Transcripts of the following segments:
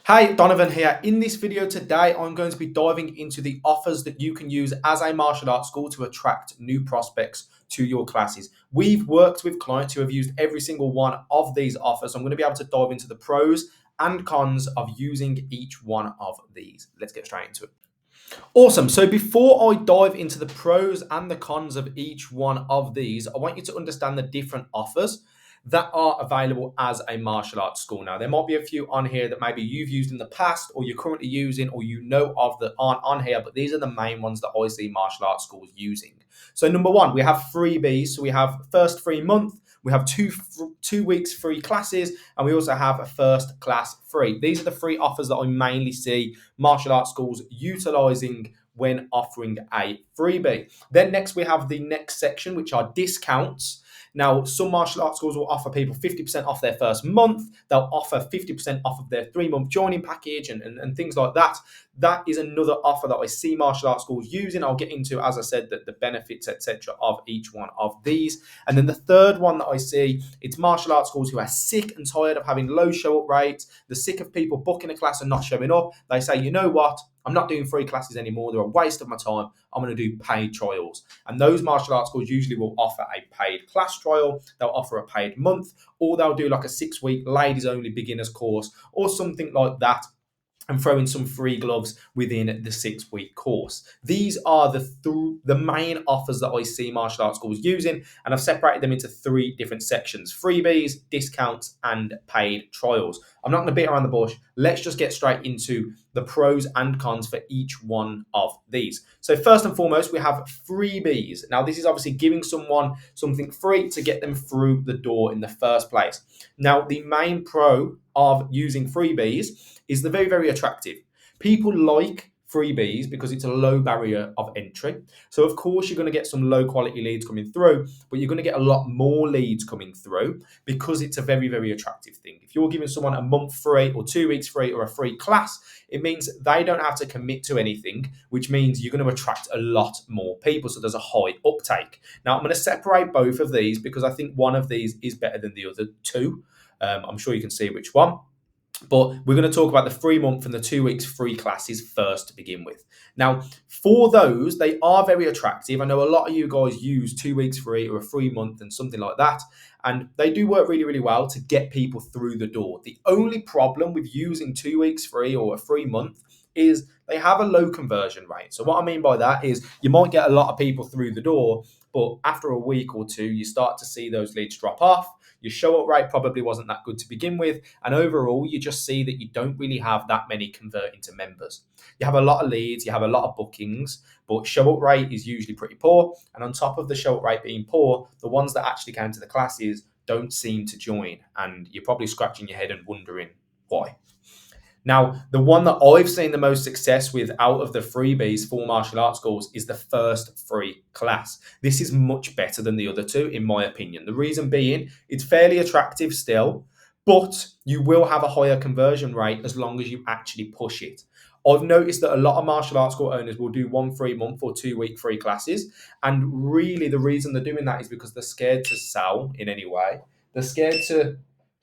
Hey, Donovan here. In this video today, I'm going to be diving into the offers that you can use as a martial arts school to attract new prospects to your classes. We've worked with clients who have used every single one of these offers. I'm going to be able to dive into the pros and cons of using each one of these. Let's get straight into it. Awesome. So before I dive into the pros and the cons of each one of these, I want you to understand the different offers that are available as a martial arts school. Now, there might be a few on here that maybe you've used in the past or you're currently using or you know of that aren't on here, but these are the main ones that I see martial arts schools using. So number one, we have freebies. So we have first free month, we have 2 weeks free classes, and we also have a first class free. These are the free offers that I mainly see martial arts schools utilizing when offering a freebie. Then next we have the next section, which are discounts. Now, some martial arts schools will offer people 50% off their first month. They'll offer 50% off of their 3-month joining package and things like that. That is another offer that I see martial arts schools using. I'll get into, as I said, the benefits, etc., of each one of these. And then the third one that I see, it's martial arts schools who are sick and tired of having low show-up rates. They're sick of people booking a class and not showing up. They say, you know what? I'm not doing free classes anymore. They're a waste of my time. I'm going to do paid trials. And those martial arts schools usually will offer a paid class trial. They'll offer a paid month, or they'll do like a 6-week ladies only beginners course or something like that, and throw in some free gloves within the 6-week course. These are the main offers that I see martial arts schools using, and I've separated them into 3 different sections: freebies, discounts, and paid trials. I'm not going to beat around the bush. Let's just get straight into the pros and cons for each one of these. So first and foremost, we have freebies. Now, this is obviously giving someone something free to get them through the door in the first place. Now, the main pro of using freebies is they're very, very attractive. People like freebies because it's a low barrier of entry. So of course you're going to get some low quality leads coming through, but you're going to get a lot more leads coming through because it's a very, very attractive thing. If you're giving someone a month free or 2 weeks free or a free class, it means they don't have to commit to anything, which means you're going to attract a lot more people. So there's a high uptake. Now I'm going to separate both of these because I think one of these is better than the other two. I'm sure you can see which one. But we're going to talk about the 3 month and the 2 weeks free classes first to begin with. Now, for those, they are very attractive. I know a lot of you guys use 2 weeks free or a free month and something like that. And they do work really, really well to get people through the door. The only problem with using 2 weeks free or a free month is they have a low conversion rate. So what I mean by that is you might get a lot of people through the door, but after a week or two, you start to see those leads drop off. Your show-up rate probably wasn't that good to begin with. And overall, you just see that you don't really have that many converting to members. You have a lot of leads, you have a lot of bookings, but show-up rate is usually pretty poor. And on top of the show-up rate being poor, the ones that actually came to the classes don't seem to join. And you're probably scratching your head and wondering why. Now, the one that I've seen the most success with out of the freebies for martial arts schools is the first free class. This is much better than the other two, in my opinion. The reason being, it's fairly attractive still, but you will have a higher conversion rate as long as you actually push it. I've noticed that a lot of martial arts school owners will do 1 free month or 2 week free classes. And really, the reason they're doing that is because they're scared to sell in any way. They're scared to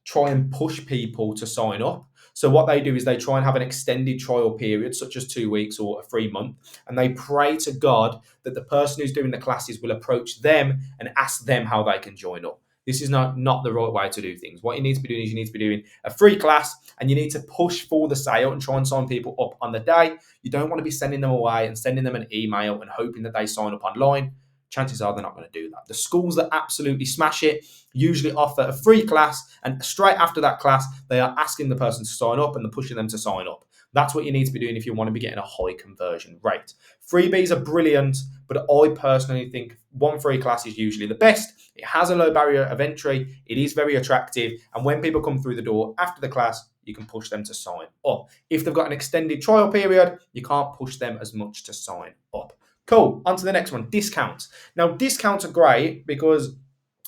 try and push people to sign up. So what they do is they try and have an extended trial period, such as 2 weeks or a free month, and they pray to God that the person who's doing the classes will approach them and ask them how they can join up. This is not the right way to do things. What you need to be doing is you need to be doing a free class and you need to push for the sale and try and sign people up on the day. You don't want to be sending them away and sending them an email and hoping that they sign up online. Chances are they're not going to do that. The schools that absolutely smash it usually offer a free class, and straight after that class, they are asking the person to sign up and they're pushing them to sign up. That's what you need to be doing if you want to be getting a high conversion rate. Freebies are brilliant, but I personally think 1 free class is usually the best. It has a low barrier of entry. It is very attractive. And when people come through the door after the class, you can push them to sign up. If they've got an extended trial period, you can't push them as much to sign up. Cool. On to the next one, discounts. Now, discounts are great because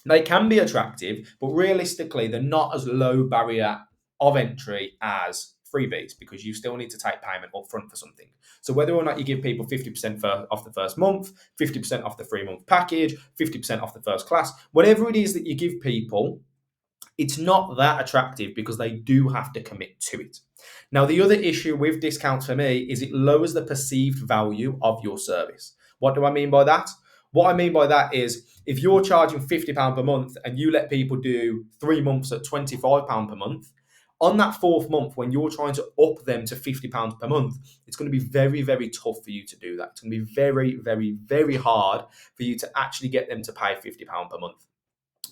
they can be attractive, but realistically, they're not as low barrier of entry as freebies because you still need to take payment up front for something. So whether or not you give people 50% off the first month, 50% off the 3-month package, 50% off the first class, whatever it is that you give people, It's not that attractive because they do have to commit to it. Now, the other issue with discounts for me is it lowers the perceived value of your service. What do I mean by that? What I mean by that is if you're charging £50 per month and you let people do 3 months at £25 per month, on that fourth month, when you're trying to up them to £50 per month, it's going to be very, very tough for you to do that. It's going to be very, very, very hard for you to actually get them to pay £50 per month,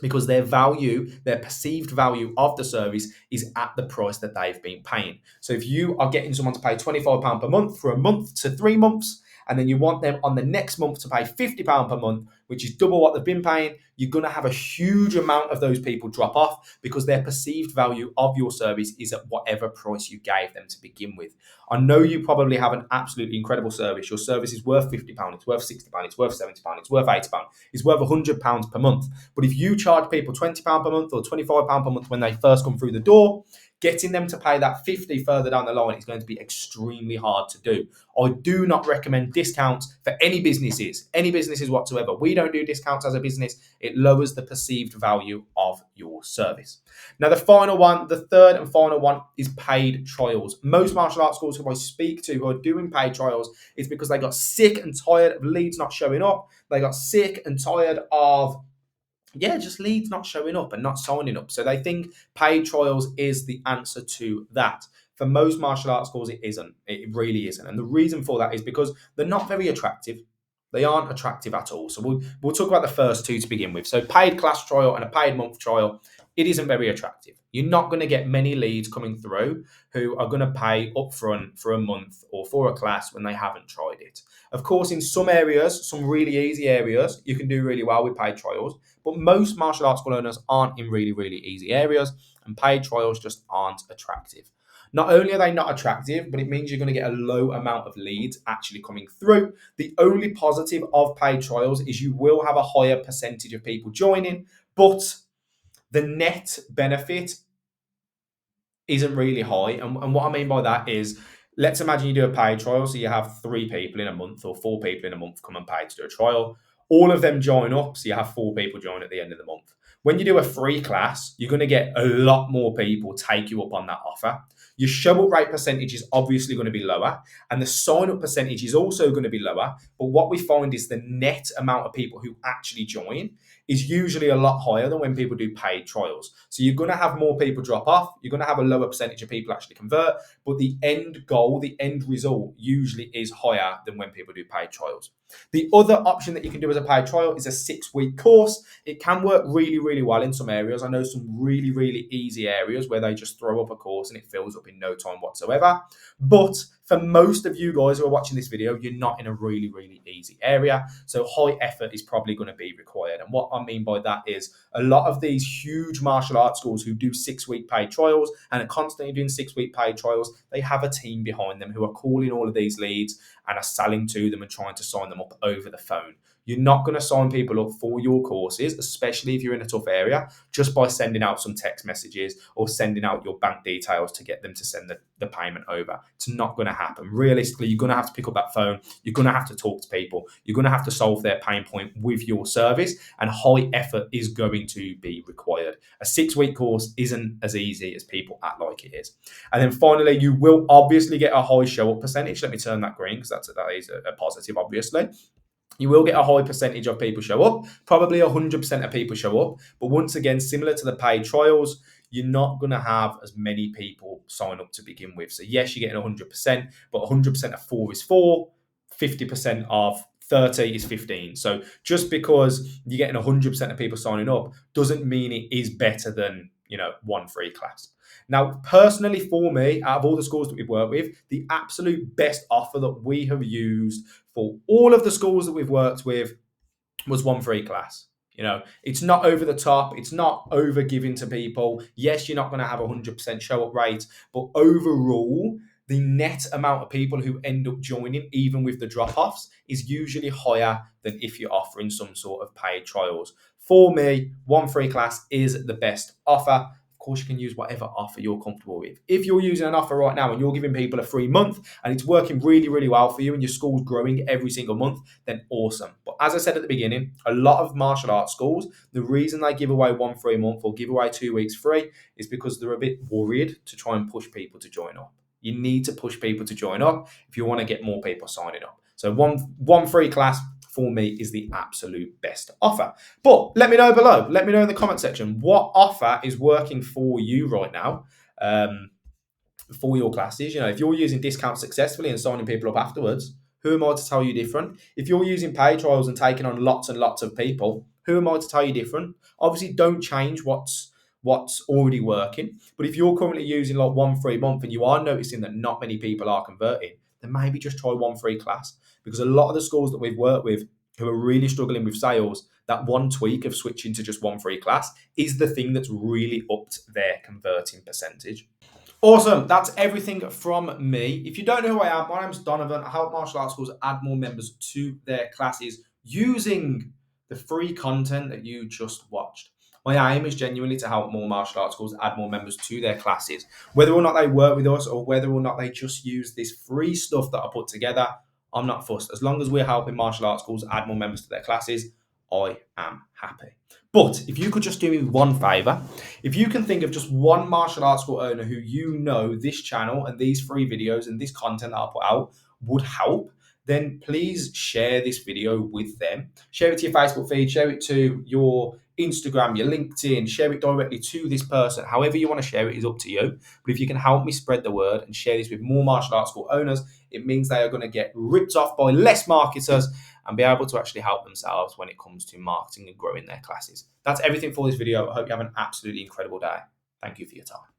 because their value, their perceived value of the service is at the price that they've been paying. So if you are getting someone to pay £25 per month for a month to 3 months, and then you want them on the next month to pay £50 per month, which is double what they've been paying, you're going to have a huge amount of those people drop off because their perceived value of your service is at whatever price you gave them to begin with. I know you probably have an absolutely incredible service. Your service is worth £50, it's worth £60, it's worth £70, it's worth £80, it's worth £100 per month. But if you charge people £20 per month or £25 per month when they first come through the door, getting them to pay that $50 further down the line is going to be extremely hard to do. I do not recommend discounts for any businesses whatsoever. We don't do discounts as a business. It lowers the perceived value of your service. Now, the third and final one is paid trials. Most martial arts schools who I speak to who are doing paid trials is because they got sick and tired of leads not showing up. They got sick and tired of just leads not showing up and not signing up. So they think paid trials is the answer to that. For most martial arts schools, it isn't. It really isn't. And the reason for that is because they're not very attractive. They aren't attractive at all. So we'll talk about the first two to begin with. So paid class trial and a paid month trial, it isn't very attractive. You're not going to get many leads coming through who are going to pay upfront for a month or for a class when they haven't tried it. Of course, in some areas, some really easy areas, you can do really well with paid trials. But most martial arts school owners aren't in really, really easy areas, and paid trials just aren't attractive. Not only are they not attractive, but it means you're going to get a low amount of leads actually coming through. The only positive of paid trials is you will have a higher percentage of people joining, but the net benefit isn't really high. And what I mean by that is, let's imagine you do a paid trial. So you have 3 people in a month or 4 people in a month come and pay to do a trial. All of them join up. So you have 4 people join at the end of the month. When you do a free class, you're going to get a lot more people take you up on that offer. Your show up rate percentage is obviously going to be lower, and the sign up percentage is also going to be lower. But what we find is the net amount of people who actually join is usually a lot higher than when people do paid trials. So you're going to have more people drop off. You're going to have a lower percentage of people actually convert, but the end goal, the end result usually is higher than when people do paid trials. The other option that you can do as a paid trial is a 6-week course. It can work really, really well in some areas. I know some really, really easy areas where they just throw up a course and it fills up in no time whatsoever. But for most of you guys who are watching this video, you're not in a really, really easy area. So high effort is probably going to be required. And what I mean by that is a lot of these huge martial arts schools who do 6-week paid trials and are constantly doing 6-week paid trials, they have a team behind them who are calling all of these leads and are selling to them and trying to sign them up over the phone. You're not going to sign people up for your courses, especially if you're in a tough area, just by sending out some text messages or sending out your bank details to get them to send the payment over. It's not going to happen. Realistically, you're going to have to pick up that phone. You're going to have to talk to people. You're going to have to solve their pain point with your service, and high effort is going to be required. A 6-week course isn't as easy as people act like it is. And then finally, you will obviously get a high show-up percentage. Let me turn that green because that is a positive, obviously. You will get a high percentage of people show up. Probably 100% of people show up. But once again, similar to the paid trials, you're not going to have as many people sign up to begin with. So yes, you're getting 100%, but 100% of 4 is 4, 50% of 30 is 15. So just because you're getting 100% of people signing up doesn't mean it is better than, one free class. Now, personally for me, out of all the schools that we've worked with, the absolute best offer that we have used for all of the schools that we've worked with was 1 free class. It's not over the top. It's not over giving to people. Yes, you're not going to have a 100% show up rate, but overall, the net amount of people who end up joining, even with the drop-offs, is usually higher than if you're offering some sort of paid trials. For me, 1 free class is the best offer. Of course you can use whatever offer you're comfortable with. If you're using an offer right now and you're giving people a free month and it's working really, really well for you and your school's growing every single month, then awesome. But as I said at the beginning, a lot of martial arts schools, the reason they give away 1 free month or give away 2 weeks free is because they're a bit worried to try and push people to join up. You need to push people to join up if you want to get more people signing up. So one free class for me is the absolute best offer. But let me know below. Let me know in the comment section what offer is working for you right now for your classes. You know, if you're using discounts successfully and signing people up afterwards, who am I to tell you different? If you're using pay trials and taking on lots and lots of people, who am I to tell you different? Obviously, don't change what's already working. But if you're currently using like 1 free month and you are noticing that not many people are converting, then maybe just try 1 free class. Because a lot of the schools that we've worked with who are really struggling with sales, that one tweak of switching to just 1 free class is the thing that's really upped their converting percentage. Awesome. That's everything from me. If you don't know who I am, my name's Donovan. I help martial arts schools add more members to their classes using the free content that you just watched. My aim is genuinely to help more martial arts schools add more members to their classes. Whether or not they work with us or whether or not they just use this free stuff that I put together, I'm not fussed. As long as we're helping martial arts schools add more members to their classes, I am happy. But if you could just do me one favor, if you can think of just one martial arts school owner who you know this channel and these free videos and this content that I put out would help, then please share this video with them. Share it to your Facebook feed, share it to your Instagram, your LinkedIn, share it directly to this person. However you want to share it is up to you. But if you can help me spread the word and share this with more martial arts school owners, it means they are going to get ripped off by less marketers and be able to actually help themselves when it comes to marketing and growing their classes. That's everything for this video. I hope you have an absolutely incredible day. Thank you for your time.